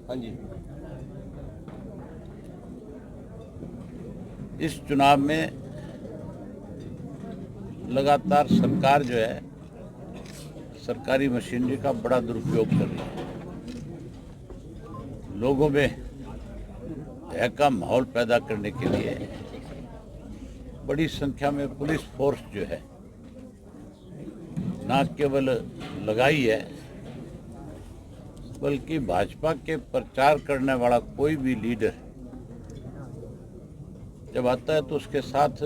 हाँ जी। इस चुनाव में लगातार सरकार जो है सरकारी मशीनरी का बड़ा दुरुपयोग कर रही है। लोगों में भय का माहौल पैदा करने के लिए बड़ी संख्या में पुलिस फोर्स जो है न केवल लगाई है, बल्कि भाजपा के प्रचार करने वाला कोई भी लीडर जब आता है तो उसके साथ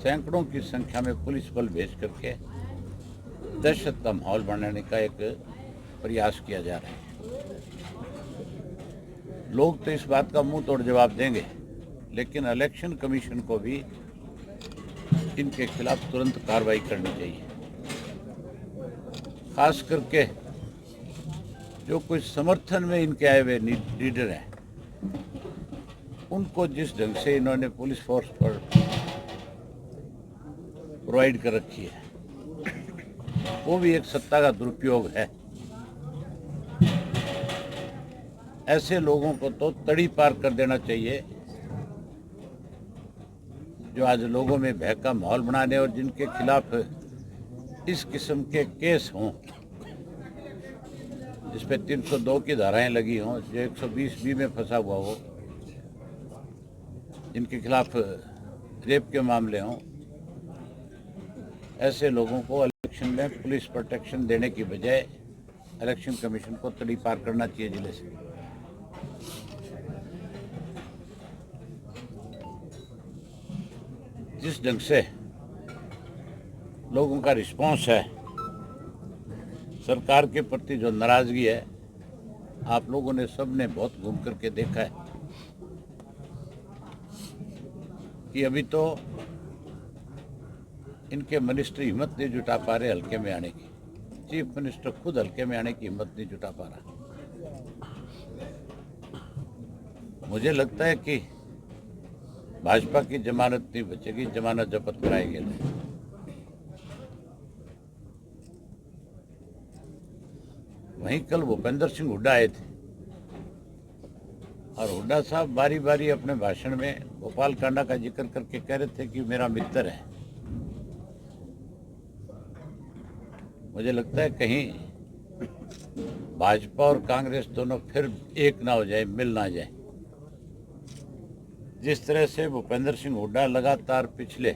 सैकड़ों की संख्या में पुलिस बल भेज करके दहशत का माहौल बनाने का एक प्रयास किया जा रहा है। लोग तो इस बात का मुंह तोड़ जवाब देंगे, लेकिन इलेक्शन कमीशन को भी इनके खिलाफ तुरंत कार्रवाई करनी चाहिए। खास करके जो कुछ समर्थन में इनके आए हुए लीडर हैं, उनको जिस ढंग से इन्होंने पुलिस फोर्स पर प्रोवाइड कर रखी है, वो भी एक सत्ता का दुरुपयोग है। ऐसे लोगों को तो तड़ी पार कर देना चाहिए जो आज लोगों में भय का माहौल बनाने और जिनके खिलाफ इस किस्म के केस हों, जिस पे 302 की धाराएं लगी हों, जो 120B में फंसा हुआ हो, जिनके खिलाफ रेप के मामले हों, ऐसे लोगों को इलेक्शन में पुलिस प्रोटेक्शन देने की बजाय इलेक्शन कमीशन को तड़ी पार करना चाहिए जिले से। जिस ढंग से लोगों का रिस्पांस है, सरकार के प्रति जो नाराजगी है, आप लोगों ने सबने बहुत घूम करके देखा है कि अभी तो इनके मिनिस्टर हिम्मत नहीं जुटा पा रहे हल्के में आने की। चीफ मिनिस्टर खुद हल्के में आने की हिम्मत नहीं जुटा पा रहा। मुझे लगता है कि भाजपा की जमानत नहीं बचेगी, जमानत जब्त कराएंगे नहीं। वहीं कल भूपेंद्र सिंह हुड्डा आए थे और हुड्डा साहब बारी बारी अपने भाषण में भोपाल कांडा का जिक्र करके कह रहे थे कि मेरा मित्र है। मुझे लगता है कहीं भाजपा और कांग्रेस दोनों फिर एक ना हो जाए, मिल ना जाए। जिस तरह से भूपेंद्र सिंह हुड्डा लगातार पिछले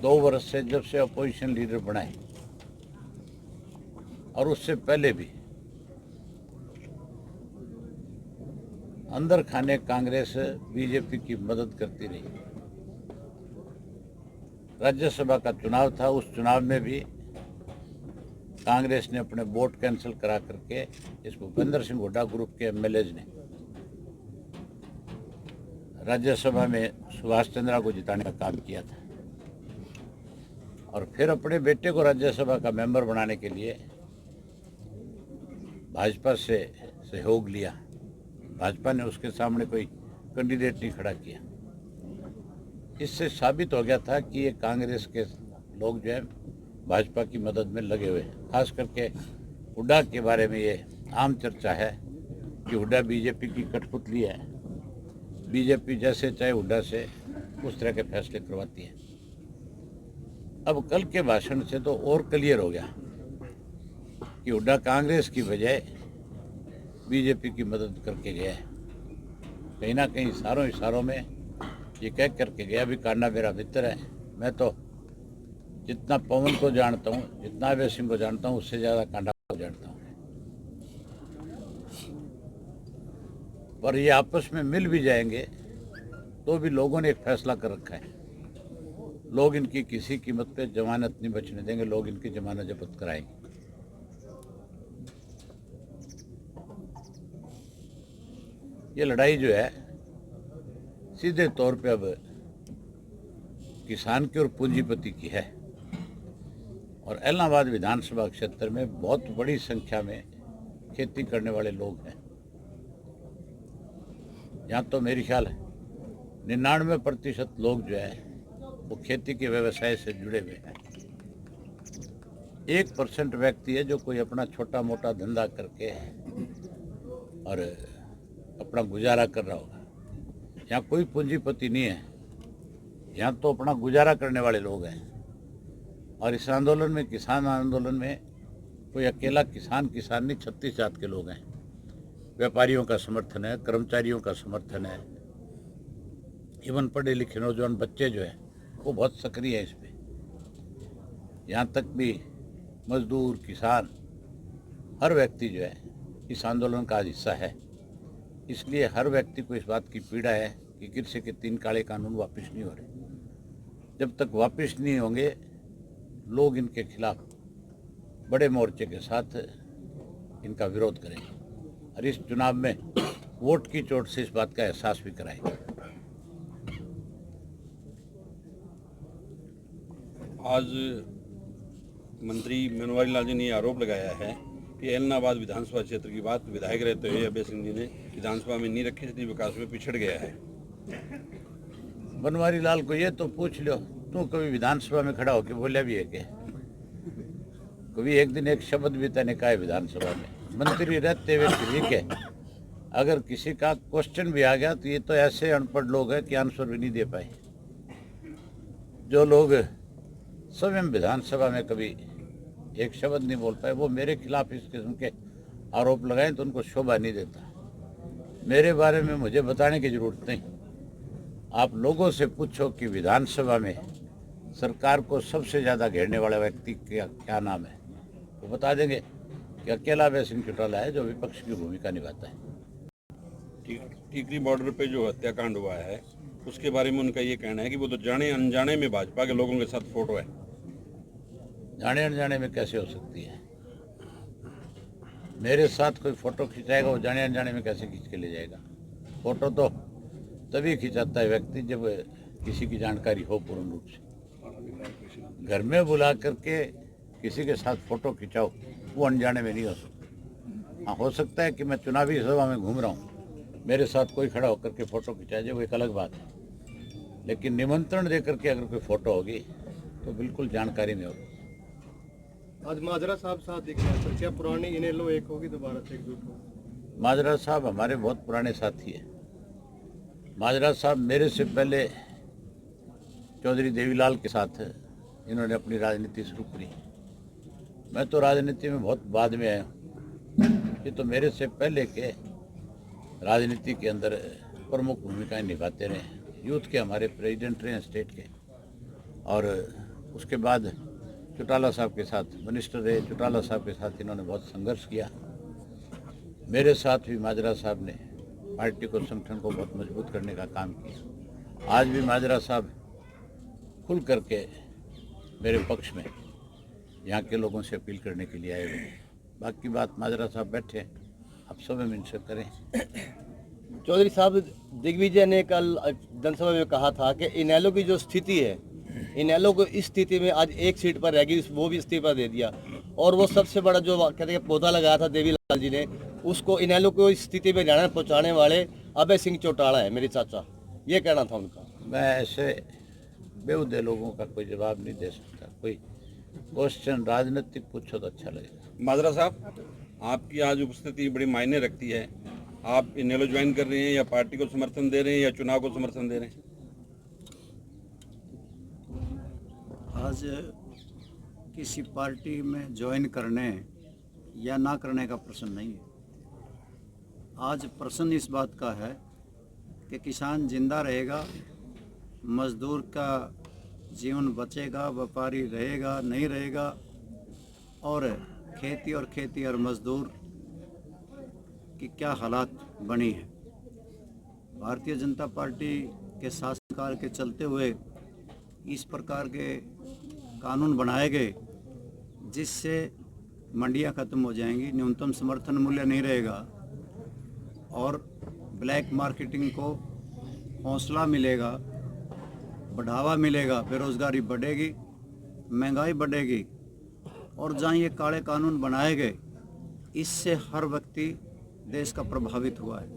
2 वर्ष से जब से अपोजिशन लीडर बनाए और उससे पहले भी अंदर खाने कांग्रेस बीजेपी की मदद करती रही। राज्यसभा का चुनाव था, उस चुनाव में भी कांग्रेस ने अपने वोट कैंसिल करा करके इस भूपेंद्र सिंह हुड्डा ग्रुप के एमएलएज ने राज्यसभा में सुभाष चंद्रा को जिताने का काम किया था और फिर अपने बेटे को राज्यसभा का मेंबर बनाने के लिए भाजपा से सहयोग लिया। भाजपा ने उसके सामने कोई कैंडिडेट नहीं खड़ा किया। इससे साबित हो गया था कि ये कांग्रेस के लोग जो है भाजपा की मदद में लगे हुए हैं। खास करके हुड्डा के बारे में ये आम चर्चा है कि हुड्डा बीजेपी की कठपुतली है। बीजेपी जैसे चाहे हुड्डा से उस तरह के फैसले करवाती है। अब कल के भाषण से तो और क्लियर हो गया कि हुड्डा कांग्रेस की बजाय बीजेपी की मदद करके गया है। कहीं ना कहीं इशारों में ये कह करके गया भी कांडा मेरा मित्र है। मैं तो जितना पवन को जानता हूँ, जितना अभय सिंह को जानता हूँ, उससे ज़्यादा कांडा को जानता हूँ। पर ये आपस में मिल भी जाएंगे तो भी लोगों ने एक फैसला कर रखा है, लोग इनकी किसी कीमत पे जमानत नहीं बचने देंगे, लोग इनकी जमानत जब्त कराएंगे। ये लड़ाई जो है सीधे तौर पे अब किसान की और पूंजीपति की है और इलाहाबाद विधानसभा क्षेत्र में बहुत बड़ी संख्या में खेती करने वाले लोग हैं। यहाँ तो मेरी ख्याल है 99% लोग जो है वो खेती के व्यवसाय से जुड़े हुए हैं। 1% व्यक्ति है जो कोई अपना छोटा मोटा धंधा करके और अपना गुजारा कर रहा होगा। यहाँ कोई पूंजीपति नहीं है, यहाँ तो अपना गुजारा करने वाले लोग हैं। और इस आंदोलन में, किसान आंदोलन में, कोई अकेला किसान नहीं, 36 जात के लोग हैं। व्यापारियों का समर्थन है, कर्मचारियों का समर्थन है, इवन पढ़े लिखे नौजवान बच्चे जो हैं वो बहुत सक्रिय हैं इसमें। यहाँ तक भी मजदूर, किसान, हर व्यक्ति जो है इस आंदोलन का हिस्सा है। इसलिए हर व्यक्ति को इस बात की पीड़ा है कि कृषि के 3 काले कानून वापस नहीं हो रहे। जब तक वापस नहीं होंगे, लोग इनके खिलाफ बड़े मोर्चे के साथ इनका विरोध करेंगे और इस चुनाव में वोट की चोट से इस बात का एहसास भी कराएंगे। आज मंत्री मनोहरी लाल जी ने आरोप लगाया है कि एलनाबाद विधानसभा क्षेत्र की बात विधायक रहते हुए अभय सिंह जी ने विधानसभा में नहीं रखी, इसलिए विकास में पिछड़ गया है। बनवारी लाल को ये तो पूछ लो, तू कभी विधानसभा में खड़ा होकर बोला भी है कि कभी एक दिन एक शब्द भी तने कहा है विधानसभा में? मंत्री रहते हुए ठीक है, अगर किसी का क्वेश्चन भी आ गया तो ये तो ऐसे अनपढ़ लोग हैं कि आंसर भी नहीं दे पाए। जो लोग स्वयं विधानसभा में कभी एक शब्द नहीं बोल पाए, वो मेरे खिलाफ इस किस्म के आरोप लगाएं तो उनको शोभा नहीं देता। मेरे बारे में मुझे बताने की जरूरत नहीं। आप लोगों से पूछो कि विधानसभा में सरकार को सबसे ज़्यादा घेरने वाला व्यक्ति क्या नाम है, वो बता देंगे कि अकेला अभय सिंह चौटाला है जो विपक्ष की भूमिका निभाता है। टिकरी बॉर्डर पे जो हत्याकांड हुआ है उसके बारे में उनका ये कहना है कि वो तो जाने अनजाने में भाजपा के लोगों के साथ फोटो है। जाने अनजाने में कैसे हो सकती है? मेरे साथ कोई फोटो खिंचाएगा, वो जाने अनजाने में कैसे खींच के ले जाएगा? फोटो तो तभी खिंचाता है व्यक्ति जब किसी की जानकारी हो पूर्ण रूप से। घर में बुला करके किसी के साथ फोटो खिंचाओ, वो अनजाने में नहीं हो सकता। हाँ, हो सकता है कि मैं चुनावी सभा में घूम रहा हूँ, मेरे साथ कोई खड़ा होकर के फोटो खिंचा जाए, वो एक अलग बात है। लेकिन निमंत्रण दे करके अगर कोई फोटो होगी तो बिल्कुल जानकारी में होगी। आज माजरा साहब साथ दिख रहे हैं, क्या पुरानी इनेलो एक होगी दोबारा से एकजुट होगी? माजरा साहब हमारे बहुत पुराने साथी हैं। माजरा साहब मेरे से पहले चौधरी देवीलाल के साथ इन्होंने अपनी राजनीति शुरू करी। मैं तो राजनीति में बहुत बाद में आया हूँ, ये तो मेरे से पहले के राजनीति के अंदर प्रमुख भूमिकाएं निभाते रहे। यूथ के हमारे प्रेसिडेंट रहे स्टेट के, और उसके बाद चौटाला साहब के साथ मिनिस्टर रहे। चौटाला साहब के साथ इन्होंने बहुत संघर्ष किया। मेरे साथ भी माजरा साहब ने पार्टी को, संगठन को बहुत मजबूत करने का काम किया। आज भी माजरा साहब खुल करके मेरे पक्ष में यहाँ के लोगों से अपील करने के लिए आए हुए हैं। बाकी बात माजरा साहब बैठे, आप सब इनसे करें। चौधरी साहब, दिग्विजय ने कल जनसभा में कहा था कि इनेलो की जो स्थिति है, इनेलो को इस स्थिति में आज एक सीट पर रहेगी, वो भी इस्तीफा दे दिया। और वो सबसे बड़ा जो कहते हैं पौधा लगाया था देवीलाल जी ने, उसको इनेलो को इस स्थिति में जाने पहुंचाने वाले अभय सिंह चौटाला है, मेरे चाचा। ये कहना था उनका। मैं ऐसे बेहुदे लोगों का कोई जवाब नहीं दे सकता। कोई क्वेश्चन राजनीतिक पूछो तो अच्छा लगेगा। माजरा साहब, आपकी आज उपस्थिति बड़ी मायने रखती है। आप इनेलो ज्वाइन कर रहे हैं या पार्टी को समर्थन दे रहे हैं या चुनाव को समर्थन दे रहे हैं? आज किसी पार्टी में ज्वाइन करने या ना करने का प्रश्न नहीं है। आज प्रश्न इस बात का है कि किसान जिंदा रहेगा, मजदूर का जीवन बचेगा, व्यापारी रहेगा नहीं रहेगा, और खेती और मजदूर की क्या हालात बनी है। भारतीय जनता पार्टी के शासनकाल के चलते हुए इस प्रकार के कानून बनाए गए जिससे मंडियां खत्म हो जाएंगी, न्यूनतम समर्थन मूल्य नहीं रहेगा और ब्लैक मार्केटिंग को हौसला मिलेगा, बढ़ावा मिलेगा, बेरोजगारी बढ़ेगी, महंगाई बढ़ेगी। और जहाँ ये काले कानून बनाए गए, इससे हर व्यक्ति देश का प्रभावित हुआ है।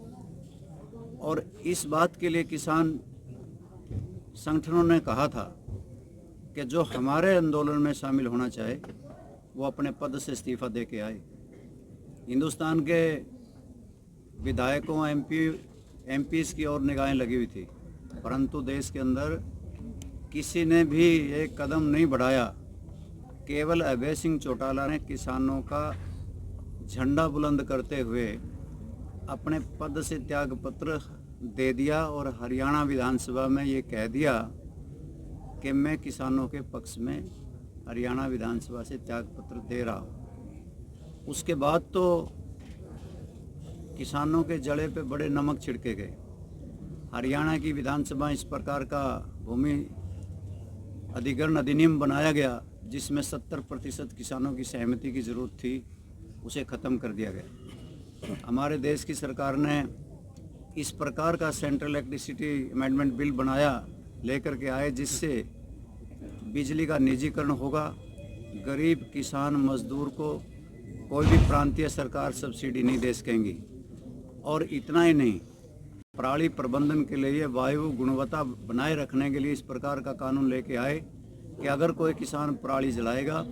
और इस बात के लिए किसान संगठनों ने कहा था कि जो हमारे आंदोलन में शामिल होना चाहे वो अपने पद से इस्तीफा दे के आए। हिंदुस्तान के विधायकों एमपीज़ की ओर निगाहें लगी हुई थी, परंतु देश के अंदर किसी ने भी एक कदम नहीं बढ़ाया। केवल अभय सिंह चौटाला ने किसानों का झंडा बुलंद करते हुए अपने पद से त्यागपत्र दे दिया और हरियाणा विधानसभा में ये कह दिया कि मैं किसानों के पक्ष में हरियाणा विधानसभा से त्यागपत्र दे रहा हूँ। उसके बाद तो किसानों के जड़े पे बड़े नमक छिड़के गए। हरियाणा की विधानसभा इस प्रकार का भूमि अधिग्रहण अधिनियम बनाया गया जिसमें 70% किसानों की सहमति की ज़रूरत थी, उसे ख़त्म कर दिया गया। हमारे देश की सरकार ने इस प्रकार का सेंट्रल इलेक्ट्रिसिटी अमेंडमेंट बिल बनाया, लेकर के आए, जिससे बिजली का निजीकरण होगा। गरीब किसान मजदूर को कोई भी प्रांतीय सरकार सब्सिडी नहीं दे सकेंगी। और इतना ही नहीं, पराली प्रबंधन के लिए, वायु गुणवत्ता बनाए रखने के लिए इस प्रकार का कानून लेके आए कि अगर कोई किसान पराली जलाएगा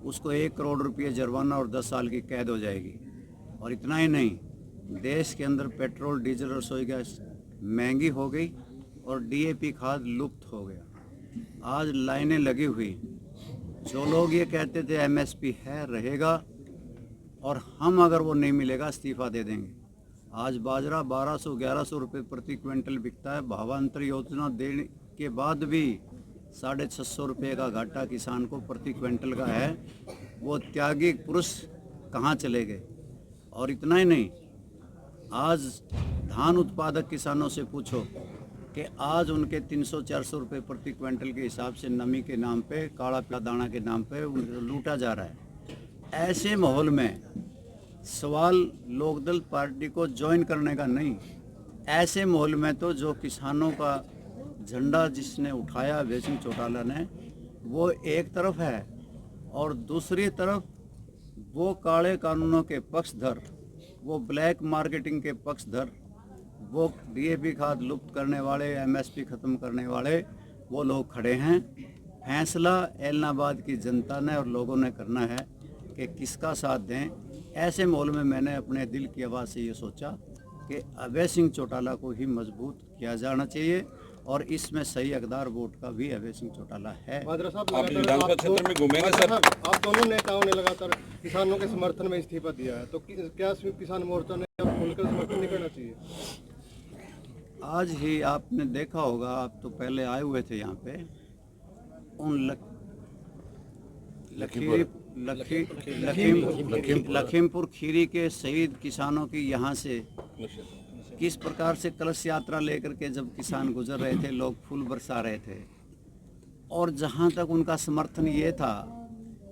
उसको 1 करोड़ रुपये जुर्माना और 10 साल की कैद हो जाएगी। और इतना ही नहीं, देश के अंदर पेट्रोल, डीजल, रसोई गैस महंगी हो गई और डीएपी खाद लुप्त हो गया। आज लाइनें लगी हुई। जो लोग ये कहते थे एमएसपी है, रहेगा, और हम अगर वो नहीं मिलेगा इस्तीफा दे देंगे। आज बाजरा 1200-1100 रुपये प्रति क्विंटल बिकता है। भावांतर योजना देने के बाद भी 650 रुपये का घाटा किसान को प्रति क्विंटल का है। वो त्यागी पुरुष कहाँ चले गए? और इतना ही नहीं, आज धान उत्पादक किसानों से पूछो कि आज उनके 300-400 रुपये प्रति क्विंटल के हिसाब से नमी के नाम पे, काला पीला दाना के नाम पे लूटा जा रहा है। ऐसे माहौल में सवाल लोकदल पार्टी को ज्वाइन करने का नहीं, ऐसे माहौल में तो जो किसानों का झंडा जिसने उठाया अभय सिंह चौटाला ने, वो एक तरफ है और दूसरी तरफ वो काले कानूनों के पक्षधर, वो ब्लैक मार्केटिंग के पक्षधर, वो डीएपी खाद लुप्त करने वाले, एमएसपी ख़त्म करने वाले वो लोग खड़े हैं। फैसला एलनाबाद की जनता ने और लोगों ने करना है कि किसका साथ दें। ऐसे माहौल में मैंने अपने दिल की आवाज़ से ये सोचा कि अभय सिंह चौटाला को ही मजबूत किया जाना चाहिए और इसमें सही हकदार वोट का भी अभय सिंह चौटाला है। माजरा साहब, आप विधानसभा क्षेत्र में घूमेंगे सर? आप दोनों नेताओं ने लगातार किसानों के समर्थन में इस्तीफा दिया है, तो क्या किसान मोर्चा ने अब खुलकर समर्थन नहीं करना चाहिए? आज ही आपने देखा होगा, आप तो पहले आए हुए थे यहाँ पे, उन लखीमपुर खीरी के शहीद किसानों की यहाँ से किस प्रकार से कलश यात्रा लेकर के जब किसान गुजर रहे थे, लोग फूल बरसा रहे थे, और जहाँ तक उनका समर्थन ये था,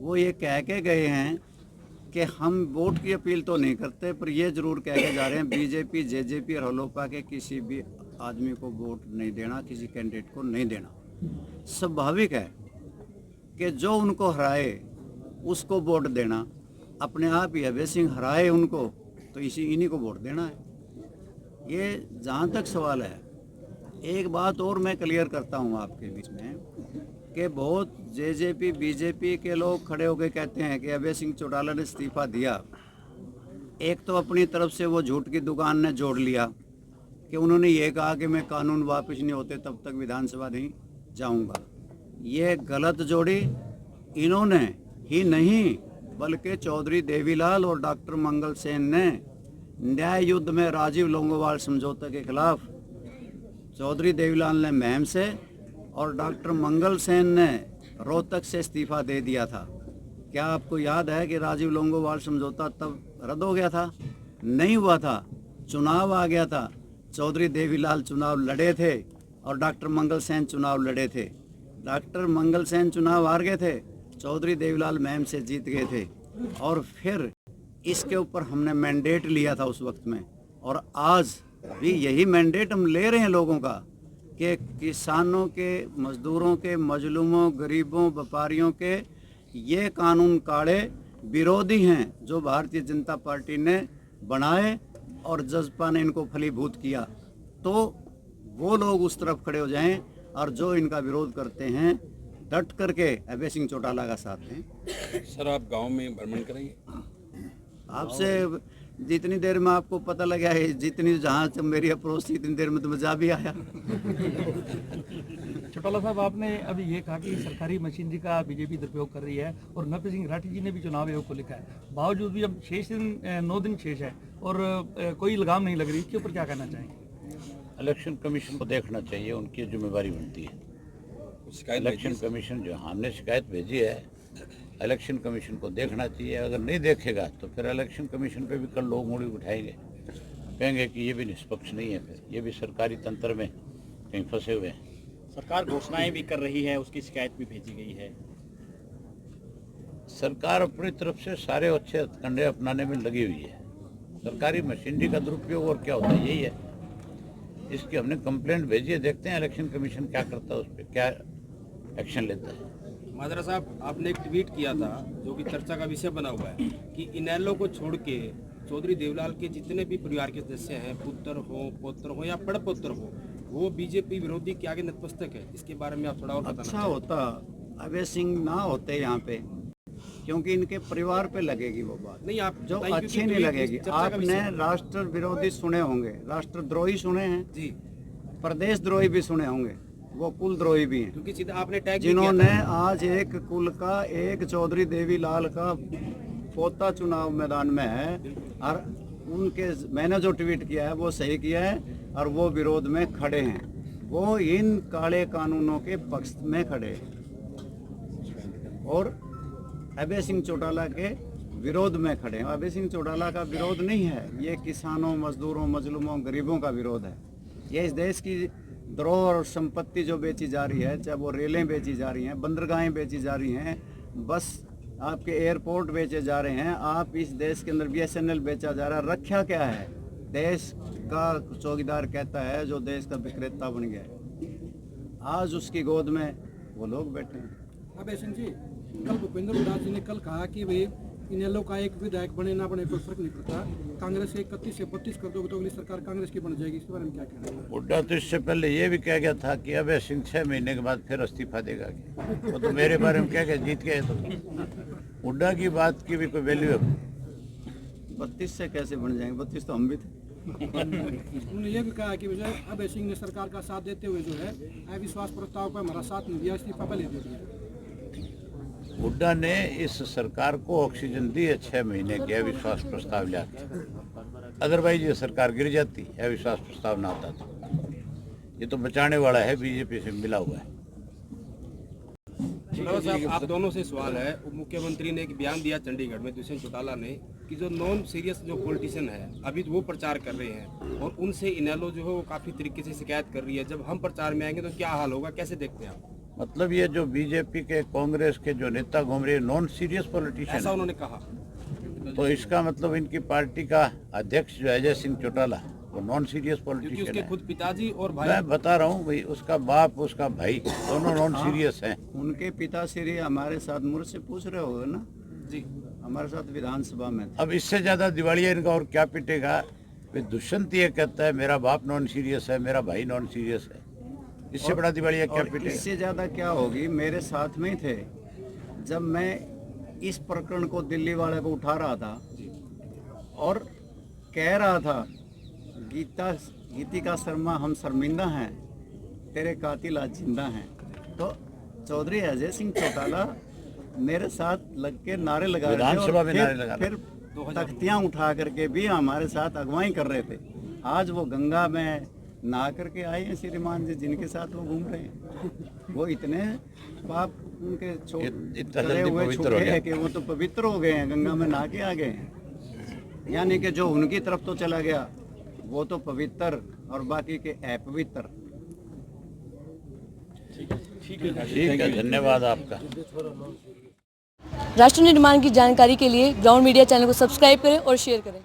वो ये कह के गए हैं कि हम वोट की अपील तो नहीं करते, पर ये जरूर कह के जा रहे हैं बीजेपी, जेजेपी और हलोपा के किसी भी आदमी को वोट नहीं देना, किसी कैंडिडेट को नहीं देना। स्वाभाविक है कि जो उनको हराए उसको वोट देना, अपने आप ही अभय सिंह हराए उनको तो इन्हीं को वोट देना है। ये जहाँ तक सवाल है, एक बात और मैं क्लियर करता हूँ आपके बीच में कि बहुत जेजेपी, बीजेपी के लोग खड़े होकर कहते हैं कि अभय सिंह चौटाला ने इस्तीफा दिया। एक तो अपनी तरफ से वो झूठ की दुकान ने जोड़ लिया कि उन्होंने ये कहा कि मैं कानून वापस नहीं होते तब तक विधानसभा नहीं जाऊंगा। ये गलत जोड़ी इन्होंने ही नहीं, बल्कि चौधरी देवीलाल और डॉक्टर मंगल सेन ने न्याय युद्ध में राजीव लोंगोवाल समझौते के खिलाफ चौधरी देवीलाल ने महम से और डॉक्टर मंगल सेन ने रोहतक से इस्तीफा दे दिया था। क्या आपको याद है कि राजीव लोंगोवाल समझौता तब रद्द हो गया था? नहीं हुआ था, चुनाव आ गया था। चौधरी देवीलाल चुनाव लड़े थे और डॉक्टर मंगल सेन चुनाव लड़े थे। डॉक्टर मंगल सेन चुनाव हार गए थे, चौधरी देवीलाल महम से जीत गए थे, और फिर इसके ऊपर हमने मैंडेट लिया था उस वक्त में, और आज भी यही मैंडेट हम ले रहे हैं लोगों का कि किसानों के, मजदूरों के, मजलूमों, गरीबों, व्यापारियों के ये कानून काढ़े विरोधी हैं जो भारतीय जनता पार्टी ने बनाए और जजपा ने इनको फलीभूत किया। तो वो लोग उस तरफ खड़े हो जाएं और जो इनका विरोध करते हैं डट करके अभय सिंह चौटाला का साथ दें। सर आप गांव में भ्रमण करेंगे? आपसे जितनी देर में आपको पता लगा है, जितनी जहाँ से मेरी अप्रोच थी इतनी देर में तो मैं जा भी आया। चौटाला साहब, आपने अभी ये कहा कि सरकारी मशीनरी का बीजेपी दुरुपयोग कर रही है और नरसिंह सिंह राठी जी ने भी चुनाव आयोग को लिखा है, बावजूद भी अब 9 दिन शेष है और कोई लगाम नहीं लग रही, इसके ऊपर क्या कहना चाहेंगे? इलेक्शन कमीशन को देखना चाहिए, उनकी जिम्मेदारी बनती है। शिकायत इलेक्शन कमीशन जो हमने शिकायत भेजी है, इलेक्शन कमीशन को देखना चाहिए। अगर नहीं देखेगा तो फिर इलेक्शन कमीशन पे भी कल लोग उंगली उठाएंगे, कहेंगे कि ये भी निष्पक्ष नहीं है, फिर ये भी सरकारी तंत्र में कहीं फंसे हुए हैं। सरकार घोषणाएं भी कर रही है, उसकी शिकायत भी भेजी गई है। सरकार अपनी तरफ से सारे अच्छे हथकंडे अपनाने में लगी हुई है। सरकारी मशीनरी का दुरुपयोग और क्या होता है, यही है। इसकी हमने कंप्लेंट भेजी है, देखते हैं इलेक्शन कमीशन क्या करता है, उस पर क्या एक्शन लेता है। माजरा साहब, आपने एक ट्वीट किया था जो कि चर्चा का विषय बना हुआ है कि इनेलो को छोड़ के चौधरी देवलाल के जितने भी परिवार के सदस्य हैं, पुत्र हो, पौत्र हो या पड़पोत्र हो, वो बीजेपी विरोधी के आगे नतमस्तक है। इसके बारे में आप थोड़ा और बताना अच्छा होता अभय सिंह ना होते यहाँ पे, क्योंकि इनके परिवार पे लगेगी वो बात, नहीं आप जो बताइए, अच्छी क्योंकि नहीं तो ये लगेगी। चर्चा का विषय आपने है। राष्ट्र विरोधी सुने होंगे, राष्ट्रद्रोही सुने हैं जी, प्रदेश द्रोही भी सुने होंगे, वो कुल द्रोही भी हैं, क्योंकि सीधा आपने टैग भी किया जिन्होंने था। आज एक कुल का एक चौधरी देवीलाल का पोता चुनाव मैदान में है, और उनके मैंने जो ट्वीट किया है वो सही किया है, और वो विरोध में खड़े हैं, वो इन काले कानूनों के पक्ष में खड़े हैं और अभय सिंह चौटाला के विरोध में खड़े हैं। अभय सिंह चौटाला का विरोध नहीं है, ये किसानों, मजदूरों, मजलूमों, गरीबों का विरोध है। ये इस देश की धरोहर और संपत्ति जो बेची जा रही है, चाहे वो रेलें बेची जा रही हैं, बंदरगाहें बेची जा रही हैं, बस आपके एयरपोर्ट बेचे जा रहे हैं, आप इस देश के अंदर BSNL बेचा जा रहा है। रखा क्या है? देश का चौकीदार कहता है जो देश का विक्रेता बन गया है। आज उसकी गोद में वो लोग बैठे हैं। अभय सिंह जी, कल भूपेंद्र हुड्डा जी ने कल कहा कि भाई इनेलो का एक विधायक बने ना बने कोई फर्क नहीं पड़ता, कांग्रेस से 31 से 32 कर दोगे तो अगली सरकार कांग्रेस की बन जाएगी। इसके बारे में क्या कहना है? हुड्डा तो इससे पहले ये भी कह गया था कि अभय सिंह 6 महीने के बाद फिर इस्तीफा देगा। वो तो मेरे बारे में क्या क्या जीत गए, तो हुड्डा की बात की भी कोई वैल्यू है? 32 से कैसे बन जाएंगे? 32 तो हम भी थे। उन्होंने ये भी कहा कि मुझे अभय सिंह ने सरकार का साथ देते हुए जो है अविश्वास प्रस्ताव पर हमारा साथ नहीं दिया, इस्तीफा पहले दे दिया। हुड्डा ने इस सरकार को ऑक्सीजन दी है 6 महीने के अविश्वास प्रस्ताव लाके, अदरवाइज ये सरकार गिर जाती, अविश्वास प्रस्ताव ना आता तो। ये तो बचाने वाला है, बीजेपी से मिला हुआ है। चौटाला साहब, आप दोनों से सवाल है। उप मुख्यमंत्री ने एक बयान दिया चंडीगढ़ में, दुष्यंत चौटाला ने, कि जो नॉन सीरियस जो पॉलिटिशियन है अभी वो प्रचार कर रहे हैं और उनसे इनेलो जो है वो काफी तरीके से शिकायत कर रही है। जब हम प्रचार में आएंगे तो क्या हाल होगा, कैसे देखते हैं आप? मतलब ये जो बीजेपी के, कांग्रेस के जो नेता घूम रहे हैं, नॉन सीरियस ऐसा पॉलिटिशियन, उन्होंने कहा। तो इसका मतलब इनकी पार्टी का अध्यक्ष जो अजय सिंह चौटाला वो नॉन सीरियस क्योंकि पॉलिटिशियन उसके है। खुद पिताजी और भाई, मैं बता रहा हूँ भाई, उसका बाप, उसका भाई, दोनों नॉन सीरियस हैं। उनके पिता श्री हमारे साथ मुझसे पूछ रहे होगे ना जी, हमारे साथ विधानसभा में थे। अब इससे ज्यादा दिवालिया इनका और क्या पिटेगा? दुष्यंत ये कहता है मेरा बाप नॉन सीरियस है, मेरा भाई नॉन सीरियस है, इससे बड़ा दिवालिया क्या और पिटेगा? इससे ज्यादा क्या होगी? मेरे साथ में ही थे जब मैं इस प्रकरण को दिल्ली वाले को उठा रहा था और कह रहा था गीतिका शर्मा हम शर्मिंदा हैं, तेरे कातिल आज जिंदा हैं। तो चौधरी अजय सिंह चौटाला मेरे साथ लग के नारे लगा रहे थे विधानसभा और में नारे लगा रहे फिर तख्तियां उठा करके भी हमारे साथ अगवाई कर रहे थे। आज वो गंगा में नहा करके आए हैं श्रीमान जी, जिनके साथ वो घूम रहे हैं। वो इतने पाप उनके इतना करे जल्दी हुए पवित्र छूटे हो गया। हैं कि वो तो पवित्र हो गए हैं, गंगा में नहा के आ गए हैं। यानी कि जो उनकी तरफ तो चला गया वो तो पवित्र और बाकी के अपवित्र। ठीक है, धन्यवाद आपका। राष्ट्र निर्माण की जानकारी के लिए ग्राउंड मीडिया चैनल को सब्सक्राइब करें और शेयर करें।